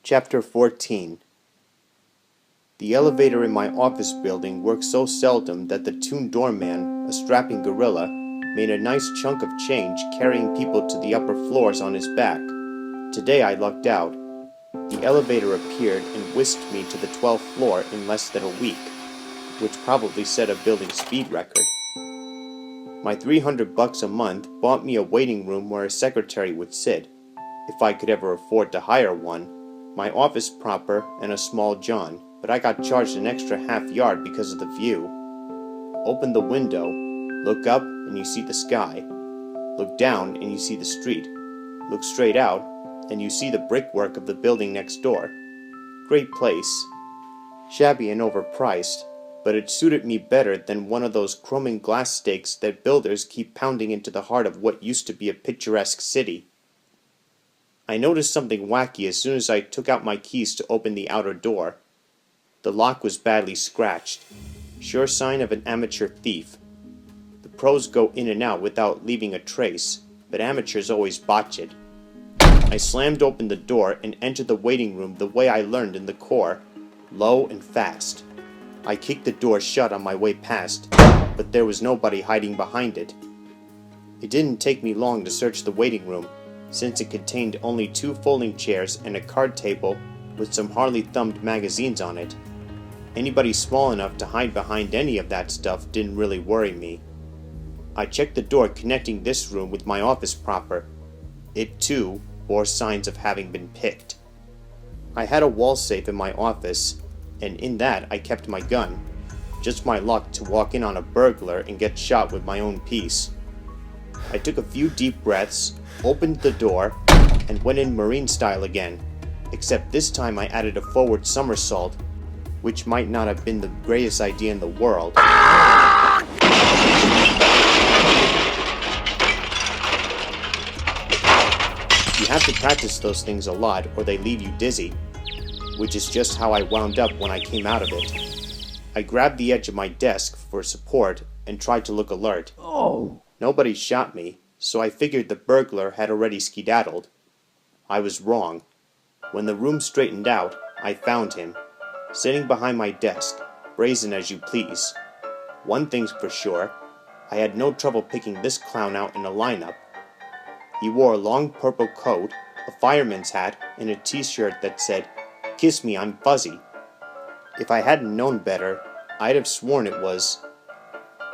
Chapter 14. The elevator in my office building works so seldom that the toon doorman, a strapping gorilla, made a nice chunk of change carrying people to the upper floors on his back. Today I lucked out. The elevator appeared and whisked me to the 12th floor in less than a week, which probably set a building speed record. My $300 a month bought me a waiting room where a secretary would sit, if I could ever afford to hire one, my office proper, and a small john, but I got charged an extra half yard because of the view. Open the window, look up and you see the sky. Look down and you see the street. Look straight out and you see the brickwork of the building next door. Great place. Shabby and overpriced, but it suited me better than one of those chroming glass stakes that builders keep pounding into the heart of what used to be a picturesque city. I noticed something wacky as soon as I took out my keys to open the outer door. The lock was badly scratched, sure sign of an amateur thief. The pros go in and out without leaving a trace, but amateurs always botch it. I slammed open the door and entered the waiting room the way I learned in the Corps, low and fast. I kicked the door shut on my way past, but there was nobody hiding behind it. It didn't take me long to search the waiting room, since it contained only 2 folding chairs and a card table with some hardly thumbed magazines on it. Anybody small enough to hide behind any of that stuff didn't really worry me. I checked the door connecting this room with my office proper. It, too, bore signs of having been picked. I had a wall safe in my office, and in that I kept my gun. Just my luck to walk in on a burglar and get shot with my own piece. I took a few deep breaths, opened the door, and went in Marine style again, except this time I added a forward somersault, which might not have been the greatest idea in the world. You have to practice those things a lot or they leave you dizzy, which is just how I wound up when I came out of it. I grabbed the edge of my desk for support and tried to look alert. Nobody shot me, so I figured the burglar had already skedaddled. I was wrong. When the room straightened out, I found him, sitting behind my desk, brazen as you please. One thing's for sure, I had no trouble picking this clown out in a lineup. He wore a long purple coat, a fireman's hat, and a t-shirt that said, "Kiss me, I'm fuzzy." If I hadn't known better, I'd have sworn it was,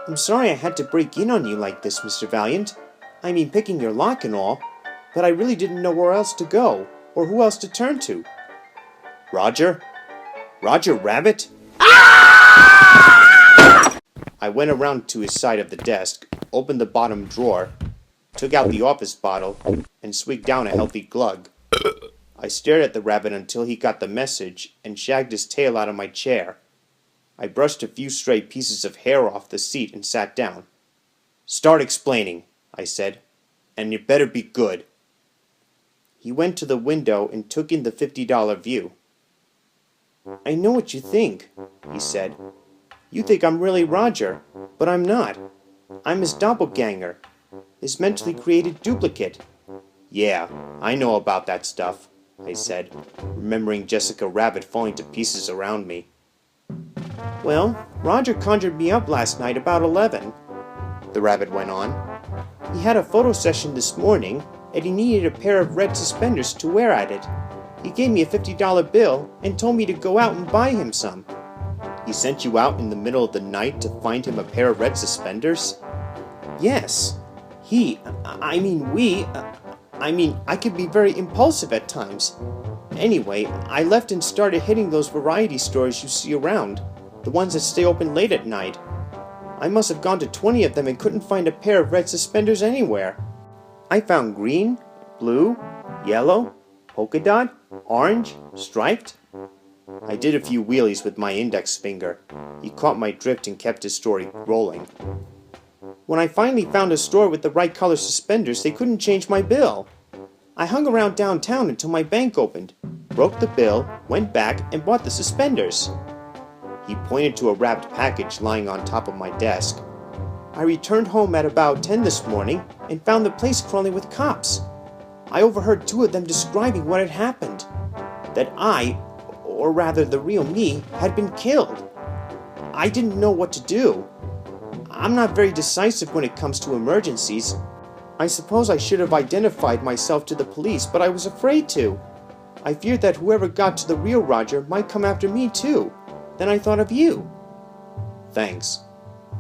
"I'm sorry I had to break in on you like this, Mr. Valiant. I mean picking your lock and all, but I really didn't know where else to go, or who else to turn to." "Roger? Roger Rabbit?" I went around to his side of the desk, opened the bottom drawer, took out the office bottle, and swigged down a healthy glug. I stared at the rabbit until he got the message and shagged his tail out of my chair. I brushed a few stray pieces of hair off the seat and sat down. "Start explaining," I said, "and you better be good." He went to the window and took in the $50 view. "I know what you think," he said. "You think I'm really Roger, but I'm not. I'm his doppelganger, his mentally created duplicate." "Yeah, I know about that stuff," I said, remembering Jessica Rabbit falling to pieces around me. "Well, Roger conjured me up last night about 11, the rabbit went on. "He had a photo session this morning, and he needed a pair of red suspenders to wear at it. He gave me a $50 bill and told me to go out and buy him some." "He sent you out in the middle of the night to find him a pair of red suspenders?" "Yes. I could be very impulsive at times. Anyway, I left and started hitting those variety stores you see around, the ones that stay open late at night. I must have gone to 20 of them and couldn't find a pair of red suspenders anywhere. I found green, blue, yellow, polka dot, orange, striped." I did a few wheelies with my index finger. He caught my drift and kept his story rolling. "When I finally found a store with the right color suspenders, they couldn't change my bill. I hung around downtown until my bank opened, broke the bill, went back, and bought the suspenders." He pointed to a wrapped package lying on top of my desk. "I returned home at about 10 this morning and found the place crawling with cops. I overheard 2 of them describing what had happened. that I, or rather the real me, had been killed. I didn't know what to do. I'm not very decisive when it comes to emergencies. I suppose I should have identified myself to the police, but I was afraid to. I feared that whoever got to the real Roger might come after me too. Then I thought of you. Thanks.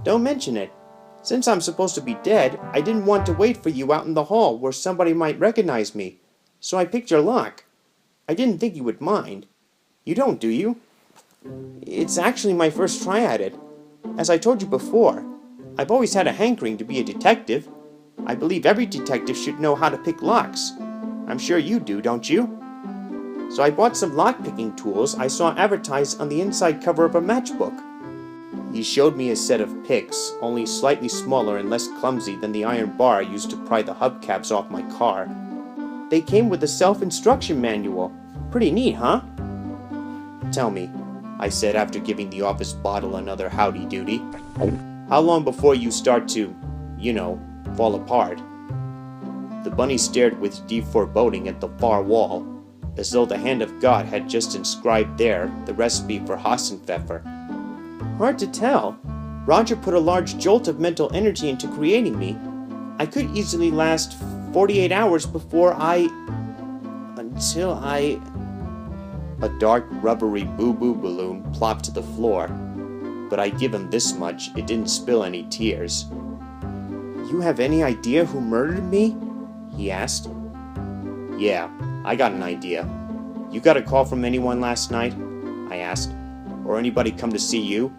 Don't mention it. Since I'm supposed to be dead, I didn't want to wait for you out in the hall where somebody might recognize me. So I picked your lock. I didn't think you would mind. You don't, do you? It's actually my first try at it. As I told you before, I've always had a hankering to be a detective. I believe every detective should know how to pick locks. I'm sure you do, don't you? So I bought some lock-picking tools I saw advertised on the inside cover of a matchbook. He showed me a set of picks, only slightly smaller and less clumsy than the iron bar I used to pry the hubcaps off my car. They came with a self-instruction manual. Pretty neat, huh? Tell me, I said after giving the office bottle another howdy-doody, how long before you start to, fall apart? The bunny stared with deep foreboding at the far wall, as though the hand of God had just inscribed there the recipe for Hassenpfeffer. Hard to tell. Roger put a large jolt of mental energy into creating me. I could easily last 48 hours until I... A dark, rubbery boo-boo balloon plopped to the floor, but I give him this much, it didn't spill any tears. You have any idea who murdered me? He asked. Yeah, I got an idea. You got a call from anyone last night? I asked. Or anybody come to see you?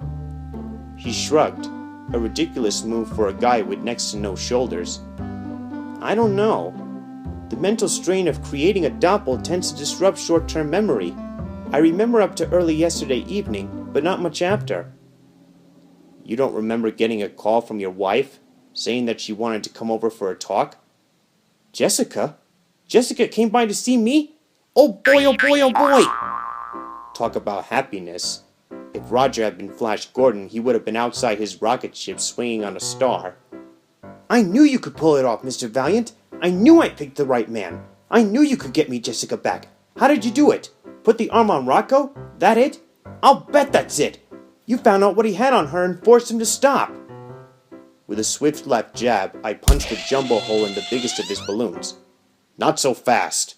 He shrugged, a ridiculous move for a guy with next to no shoulders. I don't know. The mental strain of creating a doppel tends to disrupt short-term memory. I remember up to early yesterday evening, but not much after. You don't remember getting a call from your wife, saying that she wanted to come over for a talk? Jessica? Jessica came by to see me? Oh boy, oh boy, oh boy! Talk about happiness. If Roger had been Flash Gordon, he would have been outside his rocket ship swinging on a star. I knew you could pull it off, Mr. Valiant. I knew I picked the right man. I knew you could get me Jessica back. How did you do it? Put the arm on Rocco? That it? I'll bet that's it. You found out what he had on her and forced him to stop. With a swift left jab, I punched a jumbo hole in the biggest of his balloons. Not so fast.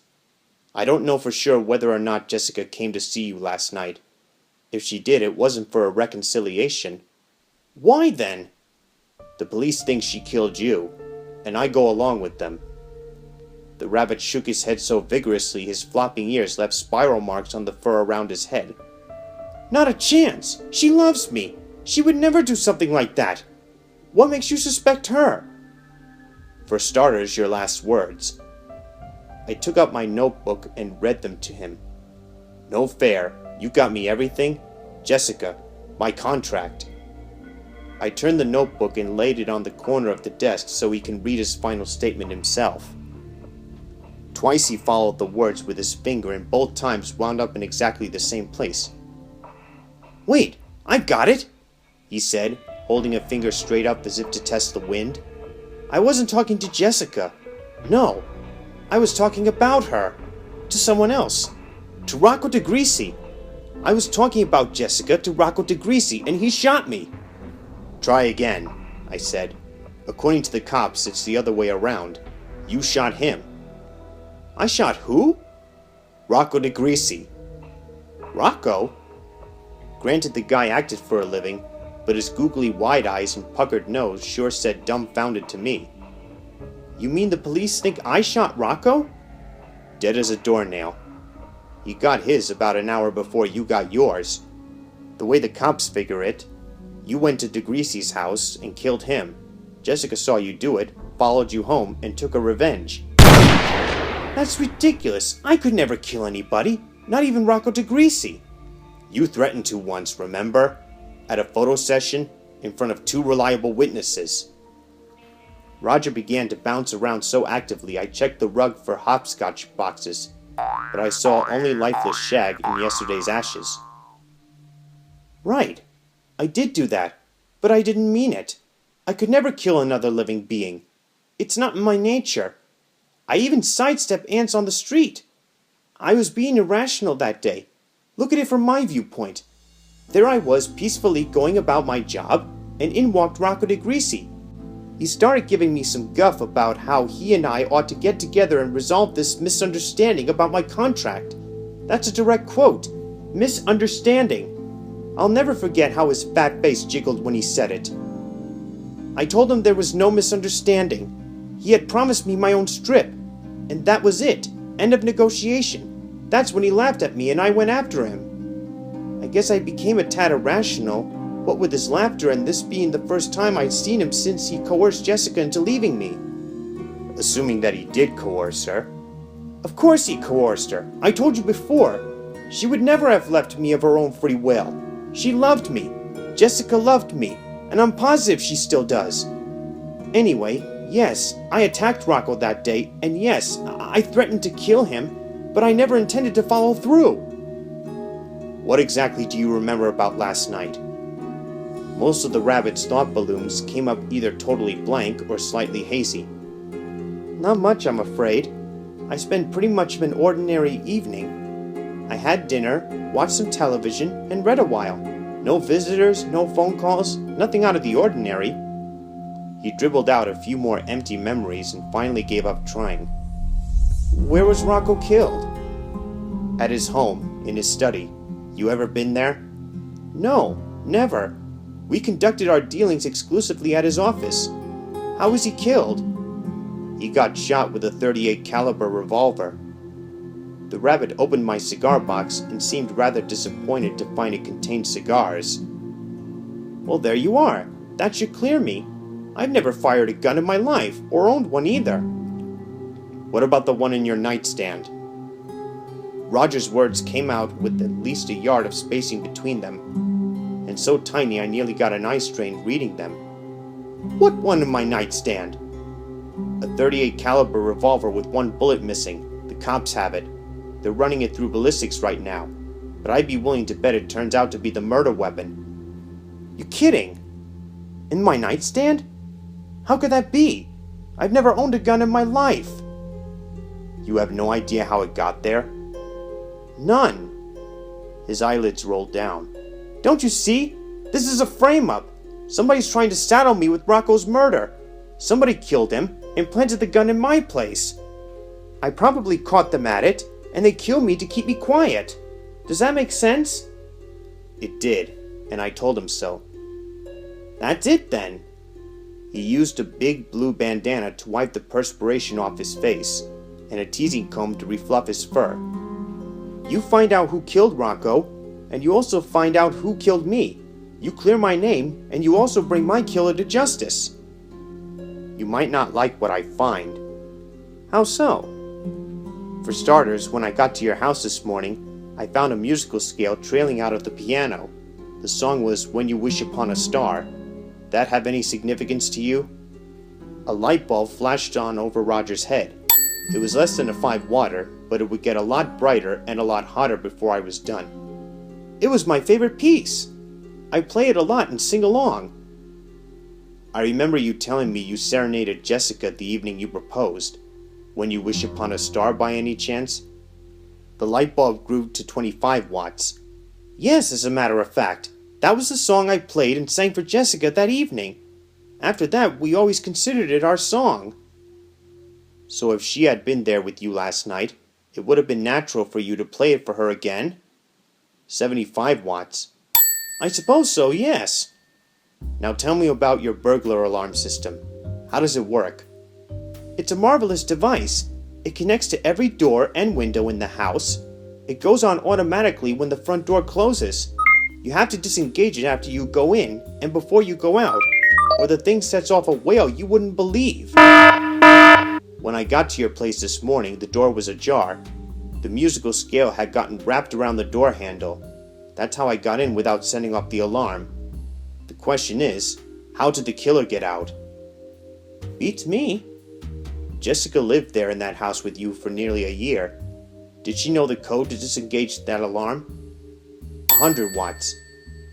I don't know for sure whether or not Jessica came to see you last night. If she did, it wasn't for a reconciliation. Why then? The police think she killed you, and I go along with them. The rabbit shook his head so vigorously his flopping ears left spiral marks on the fur around his head. Not a chance! She loves me! She would never do something like that! What makes you suspect her? For starters, your last words. I took out my notebook and read them to him. No fair. You got me everything? Jessica, my contract. I turned the notebook and laid it on the corner of the desk so he can read his final statement himself. Twice he followed the words with his finger and both times wound up in exactly the same place. Wait, I've got it, he said, holding a finger straight up as if to test the wind. I wasn't talking to Jessica. No, I was talking about her. To someone else. To Rocco DeGrisi. I was talking about Jessica to Rocco DeGrisi and he shot me. Try again, I said. According to the cops, it's the other way around. You shot him. I shot who? Rocco DeGrisi. Rocco? Granted, the guy acted for a living, but his googly wide eyes and puckered nose sure said dumbfounded to me. You mean the police think I shot Rocco? Dead as a doornail. He got his about an hour before you got yours. The way the cops figure it, you went to DeGrisi's house and killed him. Jessica saw you do it, followed you home, and took her revenge. That's ridiculous. I could never kill anybody, not even Rocco DeGrisi. You threatened to once, remember? At a photo session, in front of 2 reliable witnesses. Roger began to bounce around so actively I checked the rug for hopscotch boxes, but I saw only lifeless shag in yesterday's ashes. Right. I did do that, but I didn't mean it. I could never kill another living being. It's not in my nature. I even sidestep ants on the street. I was being irrational that day. Look at it from my viewpoint. There I was peacefully going about my job, and in walked Rocco de Grisi. He started giving me some guff about how he and I ought to get together and resolve this misunderstanding about my contract. That's a direct quote. Misunderstanding. I'll never forget how his fat face jiggled when he said it. I told him there was no misunderstanding. He had promised me my own strip, and that was it. End of negotiation. That's when he laughed at me and I went after him. I guess I became a tad irrational, what with his laughter and this being the first time I'd seen him since he coerced Jessica into leaving me. Assuming that he did coerce her. Of course he coerced her. I told you before. She would never have left me of her own free will. She loved me. Jessica loved me, and I'm positive she still does. Anyway, yes, I attacked Rocco that day, and yes, I threatened to kill him, but I never intended to follow through. What exactly do you remember about last night? Most of the rabbit's thought balloons came up either totally blank or slightly hazy. Not much, I'm afraid. I spent pretty much an ordinary evening. I had dinner, watched some television, and read a while. No visitors, no phone calls, nothing out of the ordinary. He dribbled out a few more empty memories and finally gave up trying. Where was Rocco killed? At his home, in his study. You ever been there? No, never. We conducted our dealings exclusively at his office. How was he killed? He got shot with a .38 caliber revolver. The rabbit opened my cigar box and seemed rather disappointed to find it contained cigars. Well, there you are. That should clear me. I've never fired a gun in my life, or owned one either. What about the one in your nightstand? Roger's words came out with at least a yard of spacing between them, and so tiny I nearly got an eye strain reading them. What one in my nightstand? A .38 caliber revolver with one bullet missing. The cops have it. They're running it through ballistics right now, but I'd be willing to bet it turns out to be the murder weapon. You're kidding? In my nightstand? How could that be? I've never owned a gun in my life. You have no idea how it got there? None. His eyelids rolled down. Don't you see? This is a frame-up. Somebody's trying to saddle me with Rocco's murder. Somebody killed him and planted the gun in my place. I probably caught them at it, and they killed me to keep me quiet. Does that make sense? It did, and I told him so. That's it then. He used a big blue bandana to wipe the perspiration off his face, and a teasing comb to refluff his fur. You find out who killed Rocco, and you also find out who killed me. You clear my name, and you also bring my killer to justice. You might not like what I find. How so? For starters, when I got to your house this morning, I found a musical scale trailing out of the piano. The song was When You Wish Upon a Star. That have any significance to you? A light bulb flashed on over Roger's head. It was less than a 5 water, but it would get a lot brighter and a lot hotter before I was done. It was my favorite piece. I play it a lot and sing along. I remember you telling me you serenaded Jessica the evening you proposed. When You Wish Upon a Star by any chance? The light bulb grew to 25 watts. Yes, as a matter of fact. That was the song I played and sang for Jessica that evening. After that, we always considered it our song. So if she had been there with you last night, it would have been natural for you to play it for her again? 75 watts. I suppose so, yes. Now tell me about your burglar alarm system. How does it work? It's a marvelous device. It connects to every door and window in the house. It goes on automatically when the front door closes. You have to disengage it after you go in and before you go out, or the thing sets off a wail you wouldn't believe. When I got to your place this morning, the door was ajar. The musical scale had gotten wrapped around the door handle. That's how I got in without setting off the alarm. The question is, how did the killer get out? Beats me. Jessica lived there in that house with you for nearly a year. Did she know the code to disengage that alarm? 100 watts.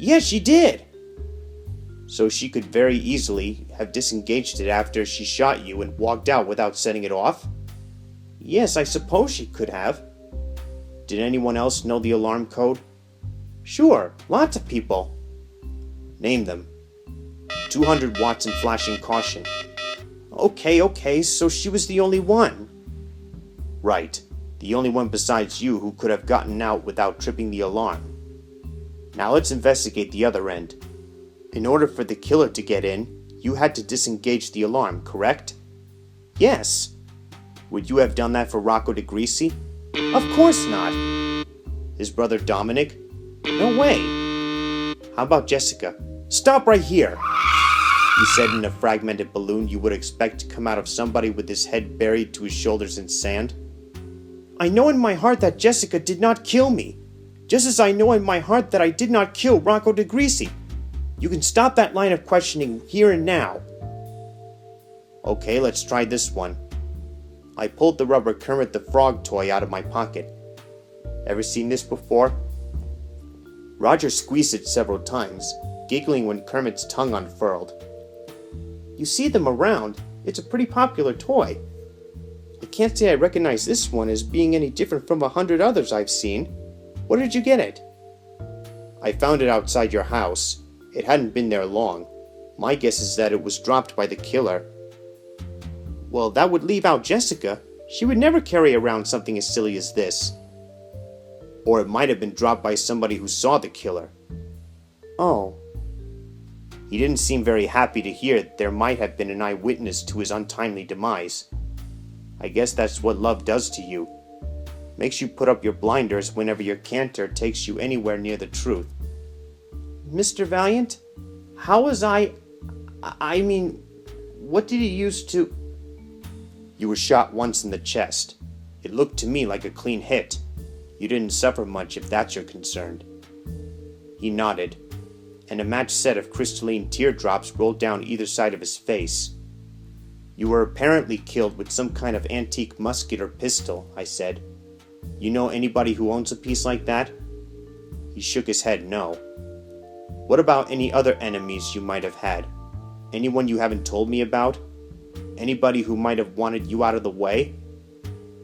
Yes, she did. So she could very easily have disengaged it after she shot you and walked out without setting it off? Yes, I suppose she could have. Did anyone else know the alarm code? Sure, lots of people. Name them. 200 watts and flashing caution. Okay, so she was the only one. Right, the only one besides you who could have gotten out without tripping the alarm. Now let's investigate the other end. In order for the killer to get in, you had to disengage the alarm, correct? Yes. Would you have done that for Rocco DeGrisi? Of course not. His brother Dominic? No way. How about Jessica? Stop right here! He said in a fragmented balloon you would expect to come out of somebody with his head buried to his shoulders in sand. I know in my heart that Jessica did not kill me, just as I know in my heart that I did not kill Rocco DeGrisi. You can stop that line of questioning here and now. Okay, let's try this one. I pulled the rubber Kermit the Frog toy out of my pocket. Ever seen this before? Roger squeezed it several times, giggling when Kermit's tongue unfurled. You see them around. It's a pretty popular toy. I can't say I recognize this one as being any different from 100 others I've seen. Where did you get it? I found it outside your house. It hadn't been there long. My guess is that it was dropped by the killer. Well, that would leave out Jessica. She would never carry around something as silly as this. Or it might have been dropped by somebody who saw the killer. Oh. He didn't seem very happy to hear that there might have been an eyewitness to his untimely demise. I guess that's what love does to you. Makes you put up your blinders whenever your canter takes you anywhere near the truth. Mr. Valiant? How was I mean, what did he use to... You were shot once in the chest. It looked to me like a clean hit. You didn't suffer much if that's your concern. He nodded, and a matched set of crystalline teardrops rolled down either side of his face. You were apparently killed with some kind of antique musket or pistol, I said. You know anybody who owns a piece like that? He shook his head no. What about any other enemies you might have had? Anyone you haven't told me about? Anybody who might have wanted you out of the way?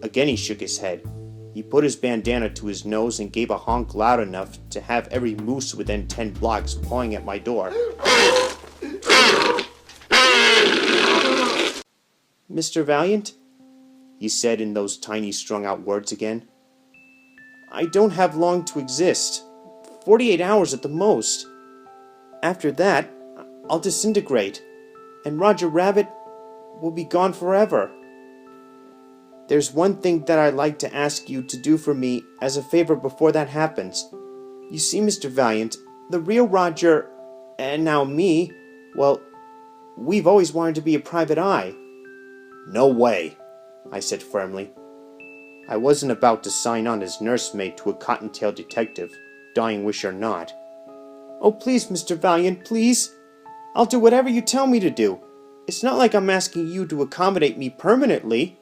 Again he shook his head. He put his bandana to his nose and gave a honk loud enough to have every moose within 10 blocks pawing at my door. Mr. Valiant? He said in those tiny strung-out words again. I don't have long to exist. 48 hours at the most. After that, I'll disintegrate, and Roger Rabbit will be gone forever. There's one thing that I'd like to ask you to do for me as a favor before that happens. You see, Mr. Valiant, the real Roger, and now me, well, we've always wanted to be a private eye. No way, I said firmly. I wasn't about to sign on as nursemaid to a cottontail detective, dying wish or not. Oh, please, Mr. Valiant, please. I'll do whatever you tell me to do. It's not like I'm asking you to accommodate me permanently.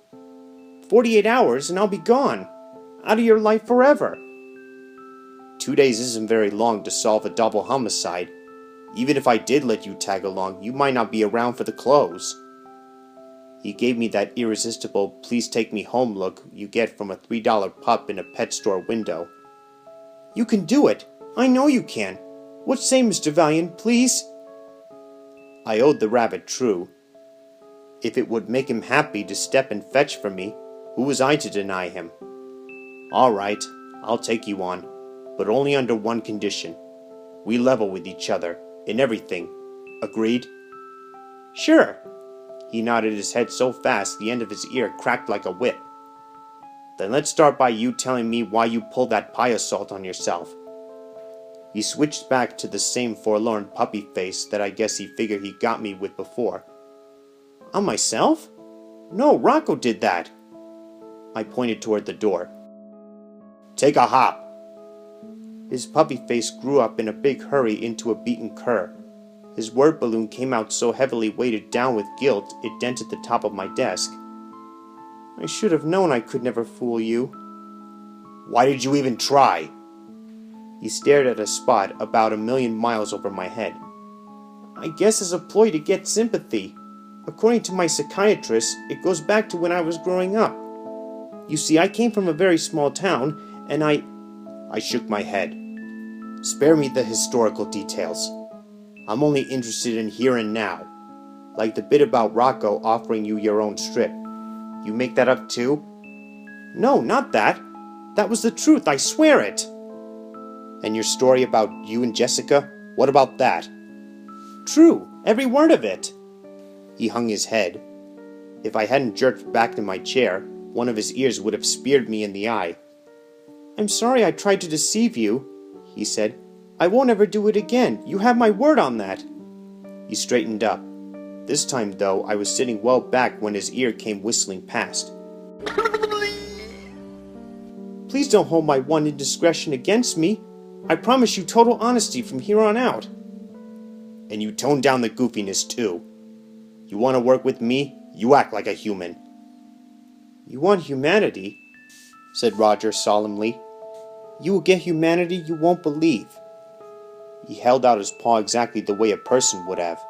48 hours and I'll be gone. Out of your life forever. 2 days isn't very long to solve a double homicide. Even if I did let you tag along, you might not be around for the close. He gave me that irresistible please take me home look you get from a $3 pup in a pet store window. You can do it. I know you can. What say, Mr. Valiant, please? I owed the rabbit true. If it would make him happy to step and fetch for me, who was I to deny him? All right, I'll take you on, but only under one condition. We level with each other, in everything. Agreed? Sure. He nodded his head so fast the end of his ear cracked like a whip. Then let's start by you telling me why you pulled that pie assault on yourself. He switched back to the same forlorn puppy face that I guess he figured he got me with before. On myself? No, Rocco did that. I pointed toward the door. Take a hop. His puppy face grew up in a big hurry into a beaten cur. His word balloon came out so heavily weighted down with guilt it dented the top of my desk. I should have known I could never fool you. Why did you even try? He stared at a spot about 1,000,000 miles over my head. I guess as a ploy to get sympathy. According to my psychiatrist, it goes back to when I was growing up. You see, I came from a very small town, and I shook my head. Spare me the historical details. I'm only interested in here and now. Like the bit about Rocco offering you your own strip. You make that up too? No, not that. That was the truth, I swear it. And your story about you and Jessica? What about that? True, every word of it. He hung his head. If I hadn't jerked back in my chair, one of his ears would have speared me in the eye. I'm sorry I tried to deceive you, he said. I won't ever do it again. You have my word on that. He straightened up. This time, though, I was sitting well back when his ear came whistling past. Please don't hold my one indiscretion against me. I promise you total honesty from here on out. And you tone down the goofiness, too. You want to work with me? You act like a human. You want humanity? Said Roger solemnly. You will get humanity you won't believe. He held out his paw exactly the way a person would have.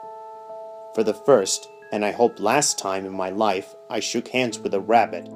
For the first, and I hope last time in my life, I shook hands with a rabbit.